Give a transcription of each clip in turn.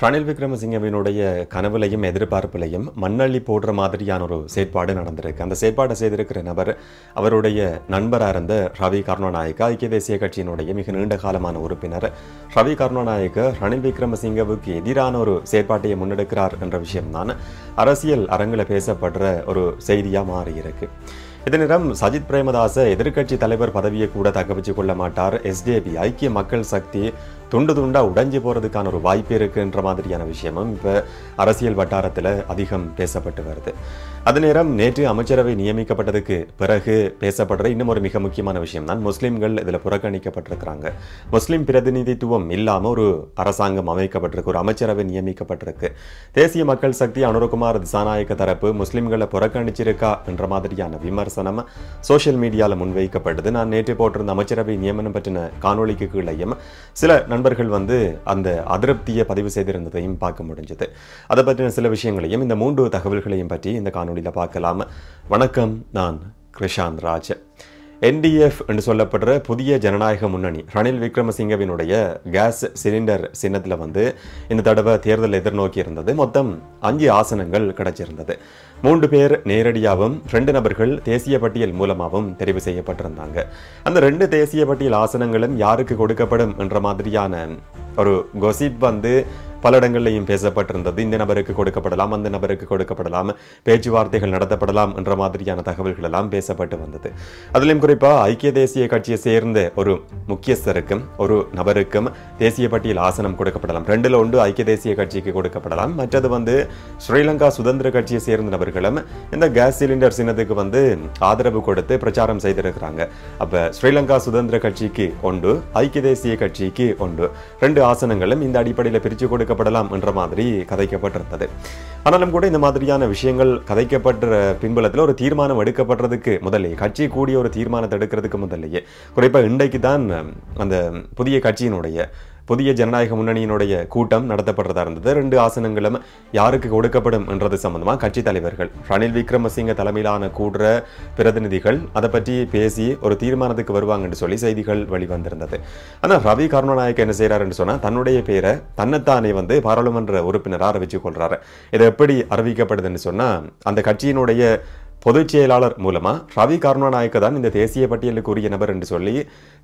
ரணில் விக்ரமசிங்கவினுடைய கனவுலையும் எதிர்பார்ப்புலையும் மண்ணள்ளி போடுற மாதிரியான ஒரு செயற்பாடு நடந்திருக்கு. அந்த செயற்பாடை செய்திருக்கிற நபர் அவருடைய நண்பராக இருந்த ரவி கருணாநாயக்க, ஐக்கிய தேசிய கட்சியினுடைய மிக நீண்ட காலமான உறுப்பினர் ரவி கருணாநாயக்க ரணில் விக்ரமசிங்கவுக்கு எதிரான ஒரு செயற்பாட்டையை முன்னெடுக்கிறார் என்ற விஷயம்தான் அரசியல் அரங்கில் பேசப்படுற ஒரு செய்தியாக மாறியிருக்கு. இதனிடம் சஜித் பிரேமதாச எதிர்க்கட்சி தலைவர் பதவியை கூட தக்க வச்சு கொள்ள மாட்டார், எஸ்டிபி ஐக்கிய மக்கள் சக்தி துண்டு துண்டா உடைஞ்சு போறதுக்கான ஒரு வாய்ப்பு இருக்குன்ற மாதிரியான விஷயமும் இப்ப அரசியல் வட்டாரத்தில் அதிகம் பேசப்பட்டு வருது. அது நேரம் நேற்று அமைச்சரவை நியமிக்கப்பட்டதுக்கு பிறகு பேசப்படுற இன்னும் ஒரு மிக முக்கியமான விஷயம் தான் முஸ்லிம்கள் இதில் புறக்கணிக்கப்பட்டிருக்கிறாங்க. முஸ்லிம் பிரதிநிதித்துவம் இல்லாமல் ஒரு அரசாங்கம் அமைக்கப்பட்டிருக்கு, ஒரு அமைச்சரவை நியமிக்கப்பட்டிருக்கு. தேசிய மக்கள் சக்தி அனுரகுமார் திசாநாயக்க தரப்பு முஸ்லிம்களை புறக்கணிச்சிருக்கா என்ற மாதிரியான விமர்சனம் சோசியல் மீடியாவில் முன்வைக்கப்படுது. நான் நேற்று போட்டிருந்த அமைச்சரவை நியமனம் பற்றின காணொலிக்கு கீழையும் சில நண்பர்கள் அந்த அதிருப்தியை பதிவு செய்திருந்ததையும் பார்க்க முடிஞ்சது. அதை பற்றின சில விஷயங்களையும் இந்த 3 தகவல்களையும் பற்றி இந்த காணொலியில் பார்க்கலாம். வணக்கம், நான் கிருஷாந்த் ராஜ். NDF என்று சொல்லப்படுற புதிய ஜனநாயக முன்னணி ரணில் விக்ரமசிங்கவினுடைய கேஸ் சிலிண்டர் சின்னத்தில் இந்த தடவை தேர்தல் எதிர்நோக்கி இருந்தது. மொத்தம் 5 ஆசனங்கள் கிடைச்சிருந்தது. 3 பேர் நேரடியாகவும் 2 நபர்கள் தேசிய பட்டியல் மூலமாகவும் தெரிவு செய்யப்பட்டிருந்தாங்க. அந்த 2 தேசிய பட்டியல் ஆசனங்களும் யாருக்கு கொடுக்கப்படும் என்ற மாதிரியான ஒரு கொசிப் பல இடங்கள்லையும் பேசப்பட்டிருந்தது. இந்த நபருக்கு கொடுக்கப்படலாம், அந்த நபருக்கு கொடுக்கப்படலாம், பேச்சுவார்த்தைகள் நடத்தப்படலாம் என்ற மாதிரியான தகவல்கள் எல்லாம் பேசப்பட்டு வந்தது. அதிலும் குறிப்பாக ஐக்கிய தேசிய கட்சியை சேர்ந்த ஒரு முக்கியஸ்தருக்கும் ஒரு நபருக்கும் தேசிய பட்டியல் ஆசனம் கொடுக்கப்படலாம். 2ல் 1 ஐக்கிய தேசிய கட்சிக்கு கொடுக்கப்படலாம். மற்றது ஸ்ரீலங்கா சுதந்திர கட்சியை சேர்ந்த நபர்களும் இந்த கேஸ் சிலிண்டர் சின்னத்துக்கு ஆதரவு கொடுத்து பிரச்சாரம் செய்திருக்கிறாங்க. அப்ப ஸ்ரீலங்கா சுதந்திர கட்சிக்கு 1, ஐக்கிய தேசிய கட்சிக்கு 1, 2 ஆசனங்களும் இந்த அடிப்படையில் பிரித்து கொடுக்க என்ற மாதிரி கதைக்கப்பட்டிருந்தது. ஆனாலும் கூட இந்த மாதிரியான விஷயங்கள் கதைக்கப்பட்ட பின்புலத்தில் ஒரு தீர்மானம் எடுக்கப்படுறதுக்கு முதல்லையே, கட்சி கூடிய ஒரு தீர்மானத்தை எடுக்கிறதுக்கு முதல்லையே, குறிப்பாக இன்றைக்கு தான் அந்த புதிய கட்சியினுடைய புதிய ஜனநாயக முன்னணியினுடைய கூட்டம் நடத்தப்படுறதா இருந்தது. 2 ஆசனங்களும் யாருக்கு கொடுக்கப்படும் என்றது சம்பந்தமாக கட்சி தலைவர்கள் ரணில் விக்ரமசிங்க தலைமையிலான கூடுற பிரதிநிதிகள் அதை பற்றி பேசி ஒரு தீர்மானத்துக்கு வருவாங்கன்னு சொல்லி செய்திகள் வெளிவந்திருந்தது. ஆனால் ரவி கருணாநாயக்க என்ன செய்யறாருன்னு சொன்னா, தன்னுடைய பேரை தன்னைத்தானே பாராளுமன்ற உறுப்பினராக அறிவிச்சு கொள்றாரு. இது எப்படி அறிவிக்கப்படுதுன்னு சொன்னா, அந்த கட்சியினுடைய பொதுச் செயலாளர் மூலமா ரவி கருணாநாயக்க தான் இந்த தேசிய பட்டியலுக்கு உரிய நபர் என்று சொல்லி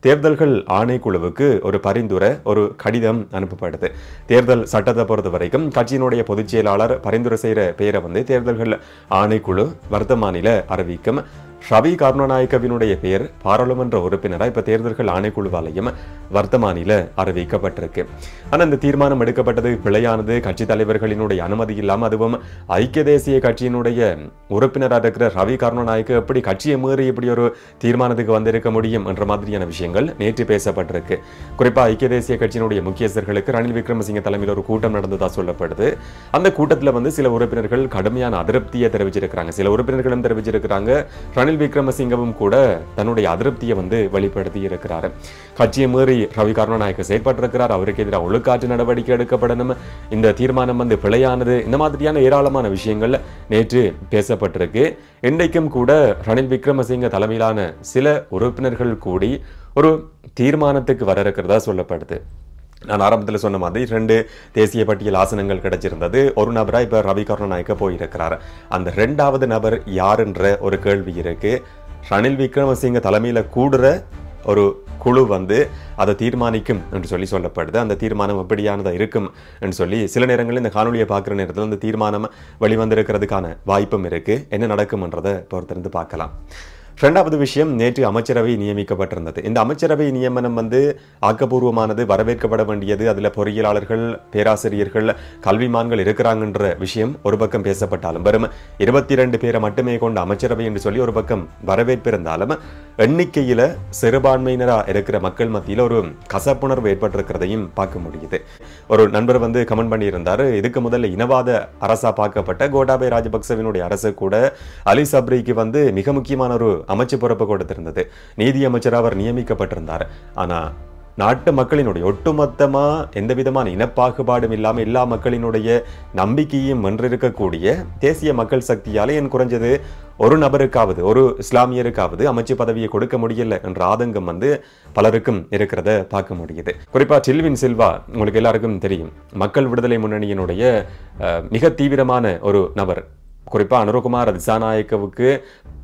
தேர்தல்கள் ஆணைக்குழுவுக்கு ஒரு பரிந்துரை, ஒரு கடிதம் அனுப்பப்படுது. தேர்தல் சட்டத்தை பொறுத்த வரைக்கும் கட்சியினுடைய பொதுச் செயலாளர் பரிந்துரை செய்யற பெயரை தேர்தல்கள் ஆணைக்குழு வர்த்தமானில அறிவிக்கும். ரவி கருணாநாயக்கவினுடைய பெயர் பாராளுமன்ற உறுப்பினராக இப்ப தேர்தல்கள் ஆணைக்குழுவாலையும் வர்த்தமானில அறிவிக்கப்பட்டிருக்கு. ஆனா இந்த தீர்மானம் எடுக்கப்பட்டது பிழையானது, கட்சி தலைவர்களினுடைய அனுமதி இல்லாம, அதுவும் ஐக்கிய தேசிய கட்சியினுடைய உறுப்பினராக இருக்கிற ரவி கருணாநாயக்க எப்படி கட்சியை மீறி இப்படி ஒரு தீர்மானத்துக்கு வந்திருக்க முடியும் என்ற மாதிரியான விஷயங்கள் நேற்று பேசப்பட்டிருக்கு. குறிப்பா ஐக்கிய தேசிய கட்சியினுடைய முக்கியஸ்தர்களுக்கு ரணில் விக்ரமசிங்க தலைமையில் ஒரு கூட்டம் நடந்ததா சொல்லப்படுது. அந்த கூட்டத்தில் சில உறுப்பினர்கள் கடுமையான அதிருப்தியை தெரிவிச்சிருக்கிறாங்க. சில உறுப்பினர்களும் தெரிவிச்சிருக்கிறாங்க. ரணில் விக்ரமசிங்கவும் கூட தன்னுடைய அதிருப்தியை வெளிப்படுத்தி இருக்கிறார். கட்சியை மீறி ரவி கருணாநாயக்க செயற்பட்டிருக்கிறார், அவருக்கு எதிராக ஒழுக்காற்று நடவடிக்கை எடுக்கப்படணும், இந்த தீர்மானம் பிழையானது, இந்த மாதிரியான ஏராளமான விஷயங்கள் நேற்று பேசப்பட்டிருக்கு. இன்றைக்கும் கூட ரணில் விக்ரமசிங்க தலைமையிலான சில உறுப்பினர்கள் கூடி ஒரு தீர்மானத்துக்கு வர இருக்கிறதா சொல்லப்படுது. நான் ஆரம்பத்தில் சொன்ன மாதிரி 2 தேசிய பட்டியல் ஆசனங்கள் கிடைச்சிருந்தது. ஒரு நபராக இப்ப ரவி கருணாநாயக்க போயிருக்கிறார். அந்த 2வது நபர் யாருன்ற ஒரு கேள்வி இருக்கு. ரணில் விக்ரமசிங்க தலைமையில கூடுற ஒரு குழு அதை தீர்மானிக்கும் என்று சொல்லப்படுது. அந்த தீர்மானம் எப்படியானதா இருக்கும் என்று சொல்லி சில நேரங்களில் இந்த காணொலியை பார்க்குற நேரத்தில் அந்த தீர்மானம் வெளிவந்திருக்கிறதுக்கான வாய்ப்பும் இருக்கு. என்ன நடக்கும்ன்றதை பொறுத்திருந்து பார்க்கலாம். 2வது விஷயம், நேற்று அமைச்சரவை நியமிக்கப்பட்டிருந்தது. இந்த அமைச்சரவை நியமனம் ஆக்கப்பூர்வமானது, வரவேற்கப்பட வேண்டியது. அதுல பொறியியலாளர்கள், பேராசிரியர்கள், கல்விமான்கள் இருக்கிறாங்கன்ற விஷயம் ஒரு பக்கம் பேசப்பட்டாலும், வெறும் 22 பேரை மட்டுமே கொண்ட அமைச்சரவை என்று சொல்லி ஒரு பக்கம் வரவேற்பு இருந்தாலும், எண்ணிக்கையில சிறுபான்மையினரா இருக்கிற மக்கள் மத்தியில் ஒரு கசப்புணர்வு ஏற்பட்டிருக்கிறதையும் பார்க்க முடியுது. ஒரு நண்பர் கமெண்ட் பண்ணியிருந்தாரு, இதுக்கு முதல்ல இனவாத அரசா பார்க்கப்பட்ட கோட்டாபய ராஜபக்சவினுடைய அரசு கூட அலி சப்ரிக்கு மிக முக்கியமான ஒரு அமைச்சு பொறுப்பு கொடுத்திருந்தது. நீதி அமைச்சராக அவர் நியமிக்கப்பட்டிருந்தார். ஆனா நாட்டு மக்களினுடைய ஒட்டுமொத்தமா எந்த விதமான இனப்பாகுபாடும் இல்லாமல் எல்லா மக்களினுடைய நம்பிக்கையும் வென்றிருக்கக்கூடிய தேசிய மக்கள் சக்தியால என் குறைஞ்சது ஒரு நபருக்காவது ஒரு இஸ்லாமியருக்காவது அமைச்சு பதவியை கொடுக்க முடியல என்ற ஆதங்கம் பலருக்கும் இருக்கிறத பார்க்க முடியுது. குறிப்பா டில்வின் சில்வா உங்களுக்கு எல்லாருக்கும் தெரியும், மக்கள் விடுதலை முன்னணியினுடைய மிக தீவிரமான ஒரு நபர். குறிப்பா அனுரகுமார் திசாநாயக்கவுக்கு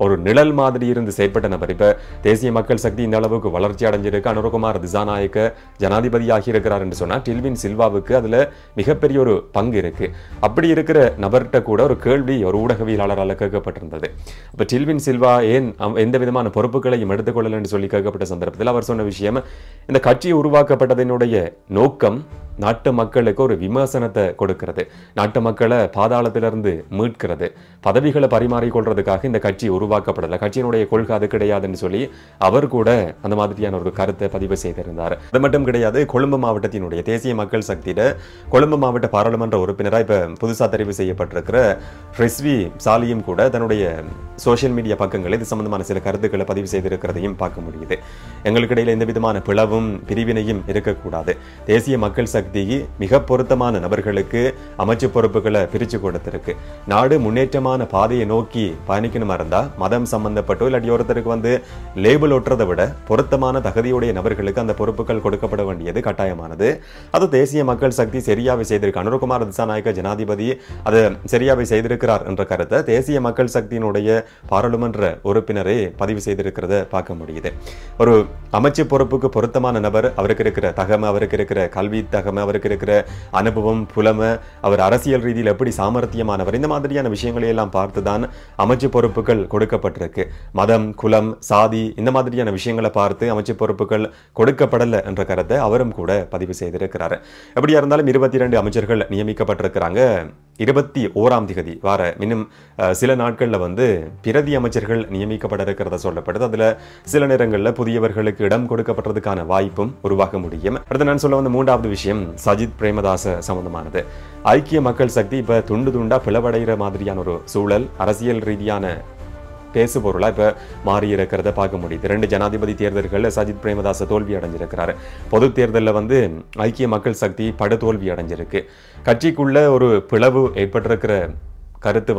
ஒரு நிழல் மாதிரி இருந்து செயற்பட்ட நபர். இப்ப தேசிய மக்கள் சக்தி இந்த அளவுக்கு வளர்ச்சி அடைஞ்சிருக்கு, அனுரகுமார் திசாநாயக்க ஜனாதிபதியாகி இருக்கிறார் என்று சொன்னா டில்வின் சில்வாவுக்கு அதுல மிகப்பெரிய ஒரு பங்கு இருக்கு. அப்படி இருக்கிற நபர்கிட்ட கூட ஒரு கேள்வி ஒரு ஊடகவியலாளரால் கேட்கப்பட்டிருந்தது. அப்ப டில்வின் சில்வா ஏன் எந்த விதமான பொறுப்புகளையும் எடுத்துக்கொள்ளல என்று சொல்லி கேட்கப்பட்ட சந்தர்ப்பத்தில் அவர் சொன்ன விஷயம், இந்த கட்சி உருவாக்கப்பட்டதனுடைய நோக்கம் நாட்டு மக்களுக்கு ஒரு விமர்சனத்தை கொடுக்கிறது, நாட்டு மக்களை பாதாளத்திலிருந்து மீட்கிறது, பதவிகளை பரிமாறிக்கொள்றதுக்காக இந்த கட்சி உருவாக்கப்படல, கட்சியினுடைய கொள்கை அது கிடையாதுன்னு சொல்லி அவர் கூட அந்த மாதிரியான ஒரு கருத்தை பதிவு செய்திருந்தார். அது மட்டும் கிடையாது, கொழும்பு மாவட்டத்தினுடைய தேசிய மக்கள் சக்தியில கொழும்பு மாவட்ட பாராளுமன்ற உறுப்பினராக இப்ப புதுசா தெரிவு செய்யப்பட்டிருக்கிற ரிஸ்வி சாலியும் கூட தன்னுடைய சோசியல் மீடியா பக்கங்களில் இது சம்பந்தமான சில கருத்துக்களை பதிவு செய்திருக்கிறதையும் பார்க்க முடியுது. எங்களுக்கு இடையில எந்த விதமான பிளவும் பிரிவினையும் இருக்கக்கூடாது, தேசிய மக்கள் சக்தி மிக பொருத்தமான நபர்களுக்கு அமைச்சு பொறுப்புகளை பிரிச்சு கொடுத்திருக்கு, நாடு முன்னேற்றமான பாதையை நோக்கி பயணிக்கணுமா இருந்தா மதம் சம்பந்தப்பட்டோ இல்லாட்டி ஒருத்தருக்கு லேபிள் ஒட்டுறதை விட பொருத்தமான தகுதியுடைய நபர்களுக்கு அந்த பொறுப்புகள் கொடுக்கப்பட வேண்டியது கட்டாயமானது. அது தேசிய மக்கள் சக்தி சரியாவை செய்திருக்கு, அனுரகுமார் திசாநாயக்க ஜனாதிபதி அதை சரியாவை செய்திருக்கிறார் என்ற கருத்தை தேசிய மக்கள் சக்தியினுடைய பாராளுமன்ற உறுப்பினரே பதிவு செய்திருக்கிறத பார்க்க முடியுது. ஒரு அமைச்சு பொறுப்புக்கு பொருத்தமான நபர், அவருக்கு இருக்கிற தகமை, அவருக்கு இருக்கிற கல்வி தகமை, அவருக்கு இருக்கிற அனுபவம், புலமை, அவர் அரசியல் ரீதியில் எப்படி சாமர்த்தியமானவர், இந்த மாதிரியான விஷயங்களை எல்லாம் பார்த்துதான் அமைச்சு பொறுப்புகள் கொடுக்கப்பட்டிருக்கு. மதம், குலம், சாதி இந்த மாதிரியான விஷயங்களை பார்த்து அமைச்சு பொறுப்புகள் கொடுக்கப்படல என்ற கருத்தை அவரும் கூட பதிவு செய்திருக்கிறார். எப்படியா இருந்தாலும் 22 அமைச்சர்கள் நியமிக்கப்பட்டிருக்கிறாங்க. 21ஆம் தேதி வார இன்னும் சில நாட்கள்ல பிரதி அமைச்சர்கள் நியமிக்கப்பட இருக்கிறத சொல்லப்படுது. அதுல சில நேரங்களில் புதியவர்களுக்கு இடம் கொடுக்கப்பட்டதுக்கான வாய்ப்பும் உருவாக முடியும். அடுத்து நான் சொல்ல மூன்றாவது விஷயம் சஜித் பிரேமதாச சம்பந்தமானது. ஐக்கிய மக்கள் சக்தி இப்ப துண்டு துண்டா பிளவடைகிற மாதிரியான ஒரு சூழல் அரசியல் ரீதியான பேசு பொருளா இப்ப மாறி இருக்கிறத பார்க்க முடியுது. 2 ஜனாதிபதி தேர்தல்கள் சஜித் பிரேமதாச தோல்வி அடைஞ்சிருக்கிறாரு. பொது தேர்தலில் ஐக்கிய மக்கள் சக்தி படு தோல்வி அடைஞ்சிருக்கு. கட்சிக்குள்ள ஒரு பிளவு ஏற்பட்டிருக்கிற கருத்து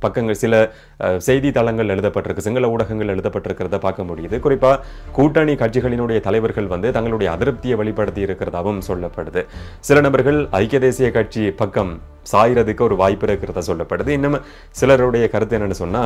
பக்கங்கள் சில செய்தி தளங்கள் எழுதப்பட்டிருக்கு, சிங்கள ஊடகங்கள் எழுதப்பட்டிருக்கிறத பார்க்க முடியுது. குறிப்பா கூட்டணி கட்சிகளினுடைய தலைவர்கள் தங்களுடைய அதிருப்தியை வெளிப்படுத்தி இருக்கிறதாவும் சொல்லப்படுது. சில நபர்கள் ஐக்கிய தேசிய கட்சி பக்கம் சாயறதுக்கு ஒரு வாய்ப்பு இருக்கிறதா சொல்லப்படுது. இன்னும் சிலருடைய கருத்து என்னன்னு சொன்னா,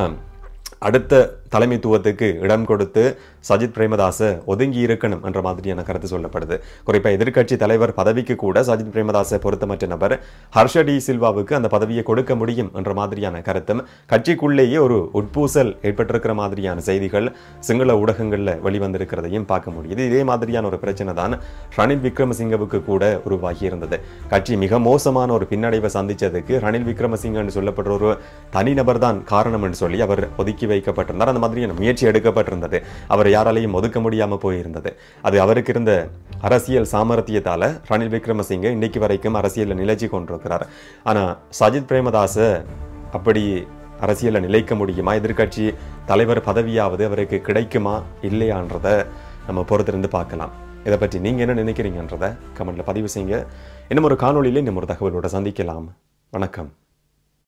அடுத்த தலைமைத்துவத்துக்கு இடம் கொடுத்து சஜித் பிரேமதாச ஒதுங்கி இருக்கணும் என்ற மாதிரியான கருத்து சொல்லப்படுது. குறிப்பா எதிர்க்கட்சி தலைவர் பதவிக்கு கூட சஜித் பிரேமதாச பொருத்தமற்ற நபர் ஹர்ஷ டி சில்வாவுக்கு அந்த பதவியை கொடுக்க முடியும் என்ற மாதிரியான கருத்தும் கட்சிக்குள்ளேயே ஒரு உட்பூசல் ஏற்பட்டிருக்கிற மாதிரியான செய்திகள் சிங்கள ஊடகங்கள்ல வெளிவந்திருக்கிறதையும் பார்க்க முடியுது. இதே மாதிரியான ஒரு பிரச்சனை தான் ரணில் விக்ரமசிங்கவுக்கு கூட உருவாகி இருந்தது. கட்சி மிக மோசமான ஒரு பின்னடைவை சந்திச்சதுக்கு ரணில் விக்ரமசிங்கன்னு சொல்லப்படுற ஒரு தனிநபர் தான் காரணம் என்று சொல்லி அவர் ஒதுக்கி வைக்கப்பட்டிருந்தார். அந்த மாதிரியான முயற்சி எடுக்கப்பட்டிருந்தது. அவர் யாராலையும் ஒதுக்க முடியாம போயிருந்தது. அது அவருக்கு இருந்த அரசியல் சாமர்த்தியத்தால ரணில் விக்ரமசிங்க இன்னைக்கு வரைக்கும் அரசியலில் நிலைச்சி கொண்டிருக்கிறார். ஆனா சஜித் பிரேமதாச அப்படி அரசியலில் நிலைக்க முடியுமா, எதிர்கட்சி தலைவர் பதவியாவது அவருக்கு கிடைக்குமா இல்லையான்றத நம்ம பொறுத்திருந்து பார்க்கலாம். இதை பற்றி நீங்க என்ன நினைக்கிறீங்கன்றத கமெண்ட்ல பதிவு செய்யுங்க. இன்னும் ஒரு காணொளியில இன்னும் ஒரு தகவலோட சந்திக்கலாம். வணக்கம்.